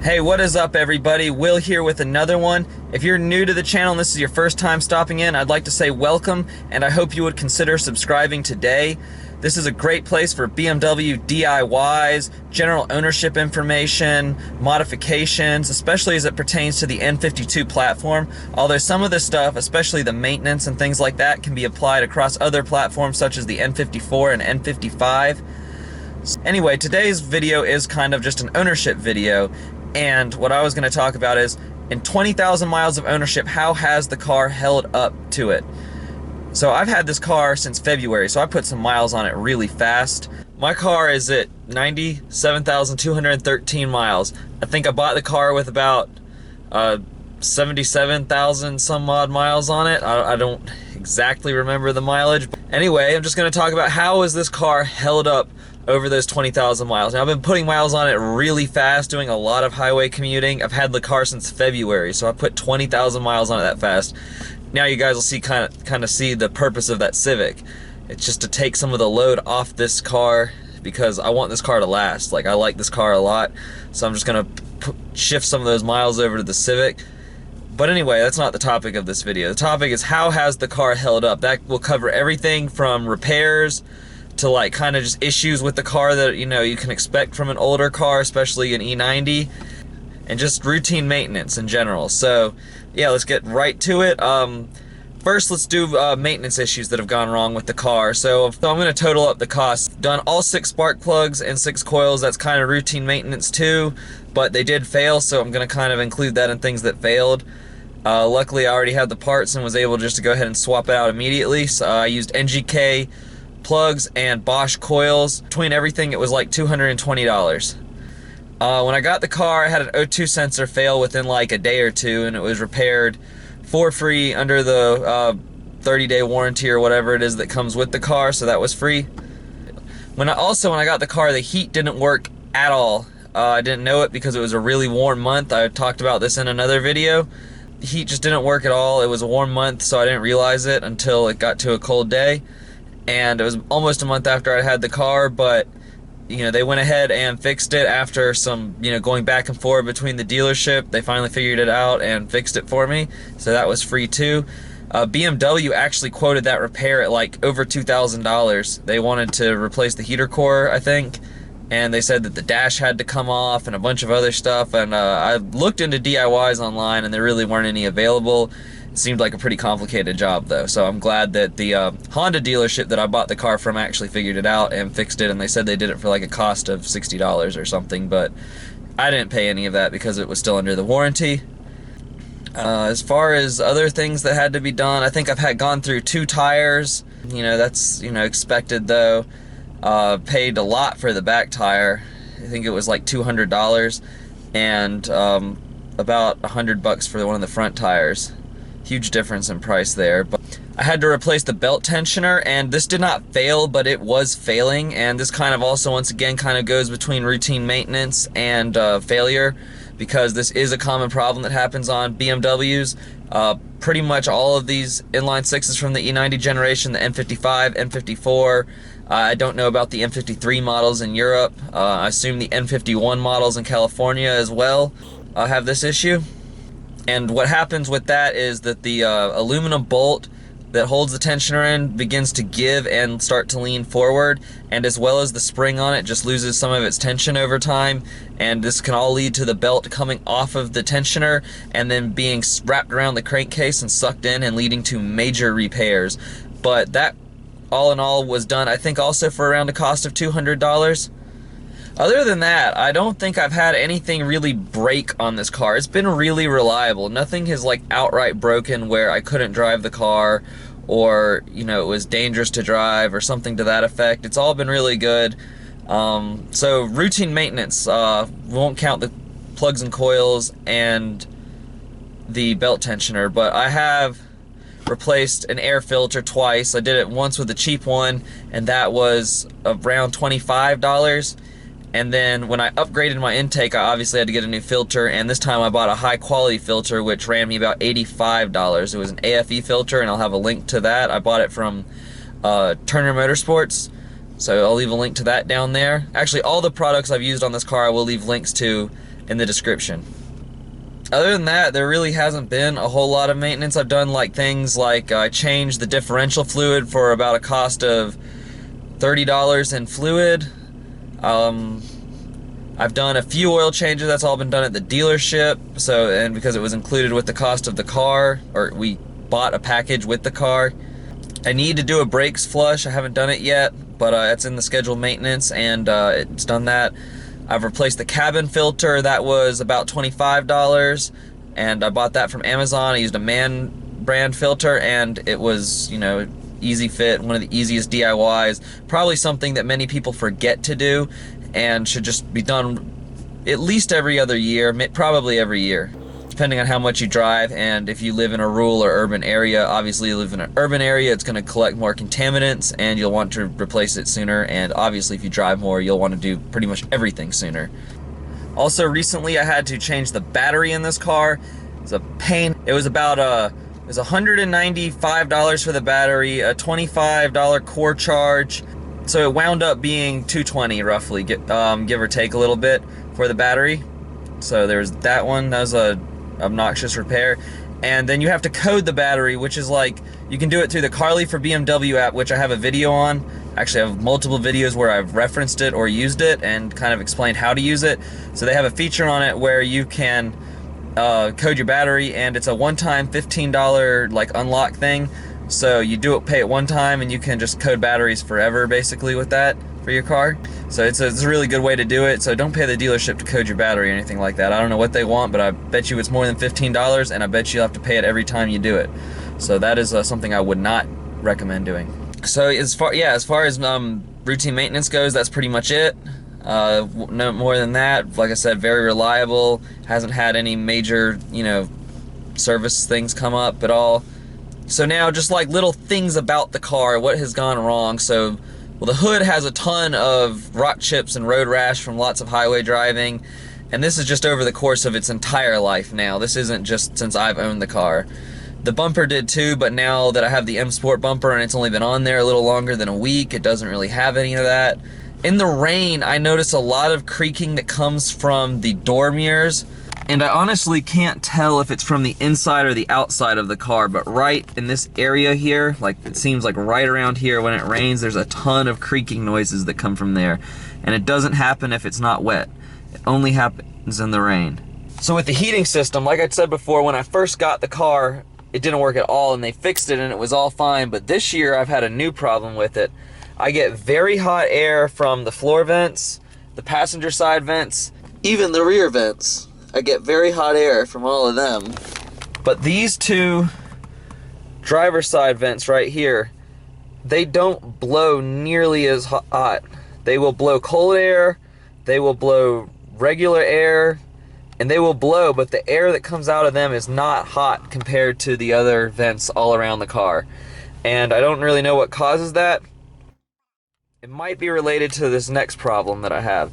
Hey, what is up everybody? Will here with another one. If you're new to the channel and this is your first time stopping in, I'd like to say welcome, and I hope you would consider subscribing today. This is a great place for BMW DIYs, general ownership information, modifications, especially as it pertains to the N52 platform. Although some of this stuff, especially the maintenance and things like that, can be applied across other platforms such as the N54 and N55. Anyway, today's video is kind of just an ownership video. And what I was going to talk about is, in 20,000 miles of ownership, how has the car held up to it? So I've had this car since February, so I put some miles on it really fast. My car is at 97,213 miles. I think I bought the car with about 77,000 some odd miles on it. I don't exactly remember the mileage. Anyway, I'm just going to talk about how has this car held up over those 20,000 miles. Now, I've been putting miles on it really fast, doing a lot of highway commuting. I've had the car since February, so I put 20,000 miles on it that fast. Now you guys will see kind of see the purpose of that Civic. It's just to take some of the load off this car because I want this car to last. Like, I like this car a lot, so I'm just gonna shift some of those miles over to the Civic. But anyway, that's not the topic of this video. The topic is how has the car held up. That will cover everything from repairs to like kind of just issues with the car that you can expect from an older car, especially an E90, and just routine maintenance in general. So yeah, let's get right to it. First, let's do maintenance issues that have gone wrong with the car. So I'm going to total up the cost. Done all 6 spark plugs and 6 coils. That's kind of routine maintenance too, but they did fail, so I'm going to kind of include that in things that failed. Luckily, I already had the parts and was able just to go ahead and swap it out immediately. So I used NGK plugs and Bosch coils. Between everything, it was like $220. When I got the car, I had an O2 sensor fail within like a day or two, and it was repaired for free under the 30-day warranty or whatever it is that comes with the car, so that was free. When I got the car, the heat didn't work at all. I didn't know it because it was a really warm month. I talked about this in another video. The heat just didn't work at all. It was a warm month, so I didn't realize it until it got to a cold day. And it was almost a month after I had the car, but they went ahead and fixed it after some going back and forth between the dealership. They finally figured it out and fixed it for me, so that was free too. BMW actually quoted that repair at like over $2,000. They wanted to replace the heater core, I think, and they said that the dash had to come off and a bunch of other stuff. And I looked into DIYs online and there really weren't any available. It seemed like a pretty complicated job though, so I'm glad that the Honda dealership that I bought the car from actually figured it out and fixed it, and they said they did it for like a cost of $60 or something, but I didn't pay any of that because it was still under the warranty. As far as other things that had to be done, I think I've gone through 2 tires. That's expected though. Paid a lot for the back tire. I think it was like $200, and about $100 for one of the front tires. Huge difference in price there. But I had to replace the belt tensioner, and this did not fail, but it was failing, and this kind of also once again kind of goes between routine maintenance and failure, because this is a common problem that happens on BMWs. Pretty much all of these inline 6s from the E90 generation, the N55, N54, I don't know about the N53 models in Europe. I assume the N51 models in California as well have this issue. And what happens with that is that the aluminum bolt that holds the tensioner in begins to give and start to lean forward, and as well as the spring on it just loses some of its tension over time, and this can all lead to the belt coming off of the tensioner and then being wrapped around the crankcase and sucked in and leading to major repairs. But that all in all was done, I think, also for around a cost of $200. Other than that, I don't think I've had anything really break on this car. It's been really reliable. Nothing has like outright broken where I couldn't drive the car, or it was dangerous to drive or something to that effect. It's all been really good. So routine maintenance, won't count the plugs and coils and the belt tensioner, but I have replaced an air filter twice. I did it once with a cheap one, and that was around $25. And then when I upgraded my intake, I obviously had to get a new filter, and this time I bought a high quality filter which ran me about $85. It was an AFE filter, and I'll have a link to that. I bought it from Turner Motorsports, so I'll leave a link to that down there. Actually, all the products I've used on this car I will leave links to in the description. Other than that, there really hasn't been a whole lot of maintenance. I've done like things like I changed the differential fluid for about a cost of $30 in fluid. I've done a few oil changes. That's all been done at the dealership. So, and because it was included with the cost of the car, or we bought a package with the car. I need to do a brakes flush. I haven't done it yet, but it's in the scheduled maintenance, and it's done that. I've replaced the cabin filter. That was about $25, and I bought that from Amazon. I used a Man brand filter, and it was, you know, easy fit, one of the easiest DIYs. Probably something that many people forget to do and should just be done at least every other year, probably every year, depending on how much you drive. And if you live in a rural or urban area, obviously you live in an urban area, it's going to collect more contaminants and you'll want to replace it sooner. And obviously if you drive more, you'll want to do pretty much everything sooner. Also, recently I had to change the battery in this car. It's a pain. It was about it was $195 for the battery, a $25 core charge. So it wound up being $220 roughly, give or take a little bit for the battery. So there's that one. That was a obnoxious repair. And then you have to code the battery, which is like, you can do it through the Carly for BMW app, which I have a video on. Actually, I have multiple videos where I've referenced it or used it and kind of explained how to use it. So they have a feature on it where you can code your battery, and it's a one-time $15 like unlock thing. So you do it, pay it one time, and you can just code batteries forever basically with that for your car. So it's a really good way to do it. So don't pay the dealership to code your battery or anything like that. I don't know what they want, but I bet you it's more than $15, and I bet you'll have to pay it every time you do it. So that is something I would not recommend doing. So as far as routine maintenance goes, that's pretty much it. No more than that. Like I said, very reliable. Hasn't had any major, you know, service things come up at all. So now just like little things about the car, what has gone wrong. So, well, the hood has a ton of rock chips and road rash from lots of highway driving, and this is just over the course of its entire life now. This isn't just since I've owned the car. The bumper did too, but now that I have the M Sport bumper and it's only been on there a little longer than a week, it doesn't really have any of that. In the rain, I notice a lot of creaking that comes from the door mirrors, and I honestly can't tell if it's from the inside or the outside of the car, but right in this area here, like it seems like right around here when it rains, there's a ton of creaking noises that come from there. And it doesn't happen if it's not wet. It only happens in the rain. So with the heating system, like I said before, when I first got the car, it didn't work at all, and they fixed it and it was all fine. But this year I've had a new problem with it. I get very hot air from the floor vents, the passenger side vents, even the rear vents. I get very hot air from all of them. But these two driver's side vents right here, they don't blow nearly as hot. They will blow cold air, they will blow regular air, and they will blow, but the air that comes out of them is not hot compared to the other vents all around the car. And I don't really know what causes that. It might be related to this next problem that I have.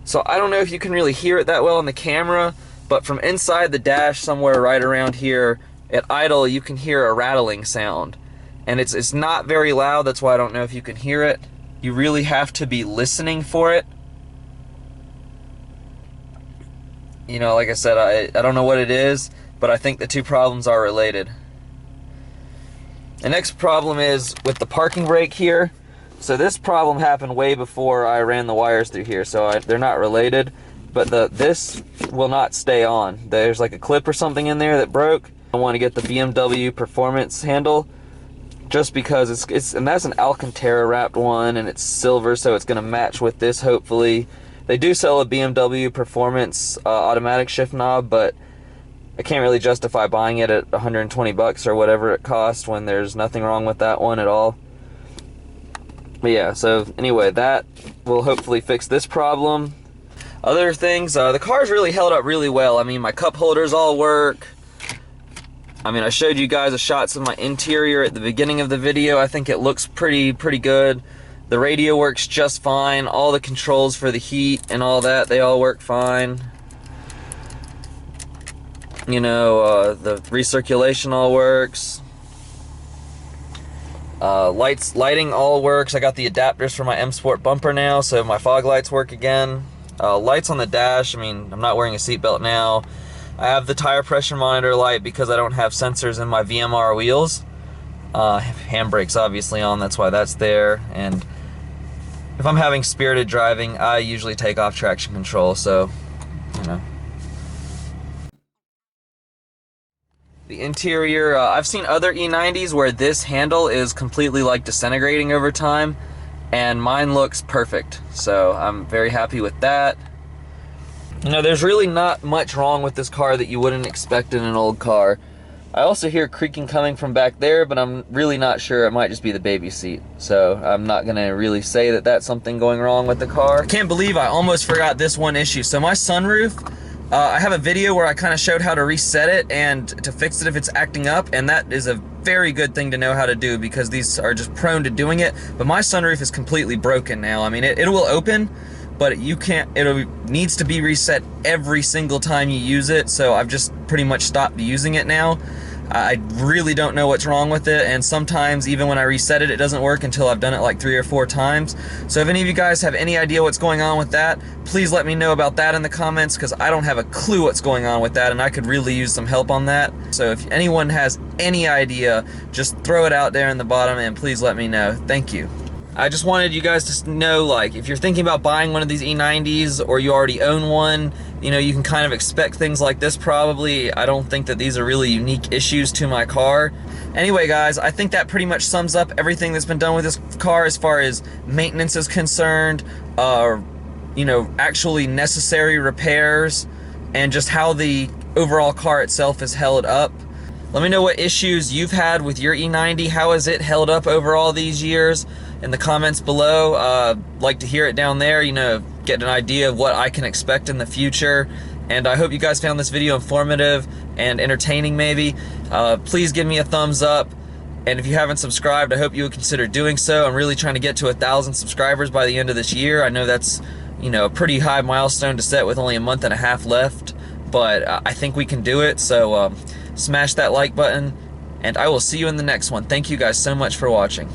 So I don't know if you can really hear it that well on the camera, but from inside the dash somewhere right around here at idle, you can hear a rattling sound. And it's not very loud, that's why I don't know if you can hear it. You really have to be listening for it. You know, like I said, I don't know what it is, but I think the two problems are related. The next problem is with the parking brake here. So this problem happened way before I ran the wires through here, so they're not related. But this will not stay on. There's like a clip or something in there that broke. I want to get the BMW Performance handle, just because and that's an Alcantara wrapped one, and it's silver, so it's going to match with this hopefully. They do sell a BMW Performance automatic shift knob, but I can't really justify buying it at 120 bucks or whatever it costs when there's nothing wrong with that one at all. But yeah, so anyway, that will hopefully fix this problem. Other things, the car's really held up really well. I mean, my cup holders all work. I mean, I showed you guys a shots of my interior at the beginning of the video. I think it looks pretty good. The radio works just fine. All the controls for the heat and all that, they all work fine. You know, the recirculation all works. Lighting all works. I got the adapters for my M Sport bumper now, so my fog lights work again. Lights on the dash, I mean, I'm not wearing a seatbelt now. I have the tire pressure monitor light because I don't have sensors in my VMR wheels. Handbrake's obviously on, that's why that's there. And if I'm having spirited driving, I usually take off traction control, so, you know. The interior, I've seen other E90s where this handle is completely like disintegrating over time, and mine looks perfect, so I'm very happy with that. You know, there's really not much wrong with this car that you wouldn't expect in an old car. I also hear creaking coming from back there, but I'm really not sure. It might just be the baby seat, so I'm not gonna really say that that's something going wrong with the car. I can't believe I almost forgot this one issue. So my sunroof, I have a video where I kind of showed how to reset it and to fix it if it's acting up, and that is a very good thing to know how to do because these are just prone to doing it. But my sunroof is completely broken now. I mean, it will open, but you can't, it needs to be reset every single time you use it, so I've just pretty much stopped using it now. I really don't know what's wrong with it, and sometimes even when I reset it, it doesn't work until I've done it like 3 or 4 times. So if any of you guys have any idea what's going on with that, please let me know about that in the comments, because I don't have a clue what's going on with that, and I could really use some help on that. So if anyone has any idea, just throw it out there in the bottom and please let me know. Thank you. I just wanted you guys to know, like, if you're thinking about buying one of these E90s or you already own one, you know, you can kind of expect things like this probably. I don't think that these are really unique issues to my car. Anyway, guys, I think that pretty much sums up everything that's been done with this car as far as maintenance is concerned, you know, actually necessary repairs, and just how the overall car itself is held up. Let me know what issues you've had with your E90. How has it held up over all these years? In the comments below. Like to hear it down there, you know, get an idea of what I can expect in the future. And I hope you guys found this video informative and entertaining maybe. Please give me a thumbs up. And if you haven't subscribed, I hope you would consider doing so. I'm really trying to get to 1,000 subscribers by the end of this year. I know that's, you know, a pretty high milestone to set with only a month and a half left, but I think we can do it. So smash that like button, and I will see you in the next one. Thank you guys so much for watching.